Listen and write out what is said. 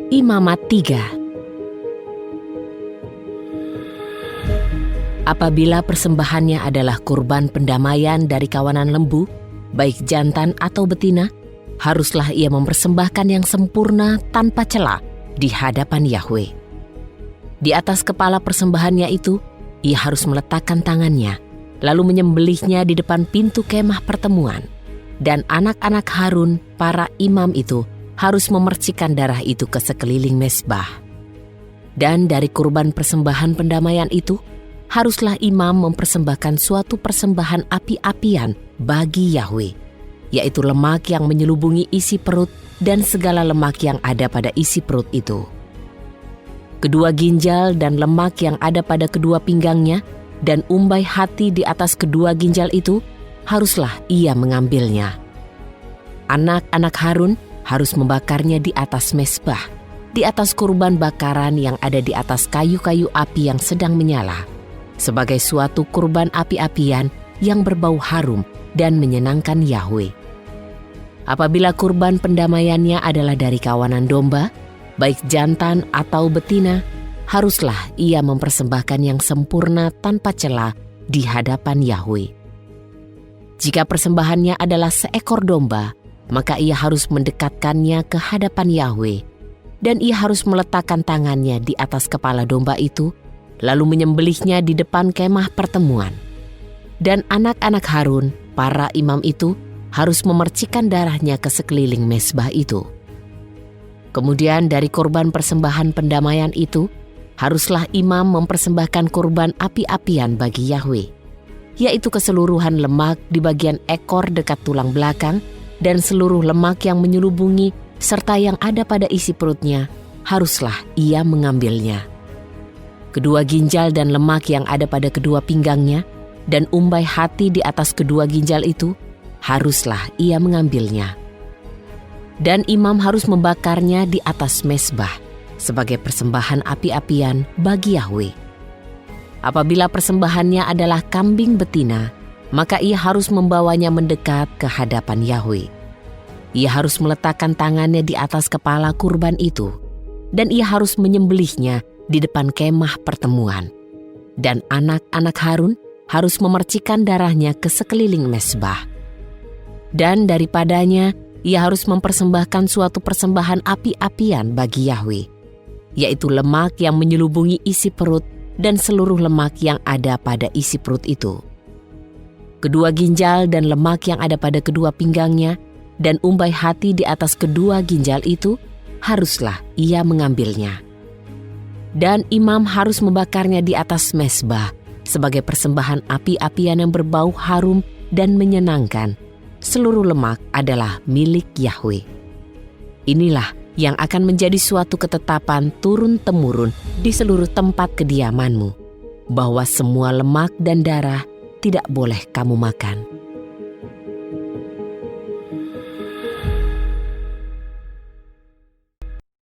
Imamat 3. Apabila persembahannya adalah kurban pendamaian dari kawanan lembu, baik jantan atau betina, haruslah ia mempersembahkan yang sempurna tanpa cela di hadapan Yahwe. Di atas kepala persembahannya itu, ia harus meletakkan tangannya, lalu menyembelihnya di depan pintu kemah pertemuan. Dan anak-anak Harun, para imam itu, harus memercikan darah itu ke sekeliling mezbah. Dan dari kurban persembahan pendamaian itu, haruslah imam mempersembahkan suatu persembahan api-apian bagi Yahwe, yaitu lemak yang menyelubungi isi perut dan segala lemak yang ada pada isi perut itu. Kedua ginjal dan lemak yang ada pada kedua pinggangnya dan umbai hati di atas kedua ginjal itu, haruslah ia mengambilnya. Anak-anak Harun harus membakarnya di atas mezbah, di atas kurban bakaran yang ada di atas kayu-kayu api yang sedang menyala, sebagai suatu kurban api-apian yang berbau harum dan menyenangkan Yahwe. Apabila kurban pendamaiannya adalah dari kawanan domba, baik jantan atau betina, haruslah ia mempersembahkan yang sempurna tanpa cela di hadapan Yahwe. Jika persembahannya adalah seekor domba, maka ia harus mendekatkannya ke hadapan Yahwe, dan ia harus meletakkan tangannya di atas kepala domba itu, lalu menyembelihnya di depan kemah pertemuan. Dan anak-anak Harun, para imam itu, harus memercikan darahnya ke sekeliling mezbah itu. Kemudian dari korban persembahan pendamaian itu, haruslah imam mempersembahkan kurban api-apian bagi Yahwe, yaitu keseluruhan lemak di bagian ekor dekat tulang belakang dan seluruh lemak yang menyelubungi serta yang ada pada isi perutnya, haruslah ia mengambilnya. Kedua ginjal dan lemak yang ada pada kedua pinggangnya dan umbai hati di atas kedua ginjal itu, haruslah ia mengambilnya. Dan imam harus membakarnya di atas mezbah sebagai persembahan api-apian bagi Yahwe. Apabila persembahannya adalah kambing betina, maka ia harus membawanya mendekat ke hadapan Yahwe. Ia harus meletakkan tangannya di atas kepala kurban itu, dan ia harus menyembelihnya di depan kemah pertemuan. Dan anak-anak Harun harus memercikan darahnya ke sekeliling mezbah. Dan daripadanya ia harus mempersembahkan suatu persembahan api-apian bagi Yahwe, yaitu lemak yang menyelubungi isi perut dan seluruh lemak yang ada pada isi perut itu. Kedua ginjal dan lemak yang ada pada kedua pinggangnya dan umbai hati di atas kedua ginjal itu, haruslah ia mengambilnya. Dan imam harus membakarnya di atas mezbah sebagai persembahan api-apian yang berbau harum dan menyenangkan. Seluruh lemak adalah milik Yahwe. Inilah yang akan menjadi suatu ketetapan turun-temurun di seluruh tempat kediamanmu, bahwa semua lemak dan darah tidak boleh kamu makan.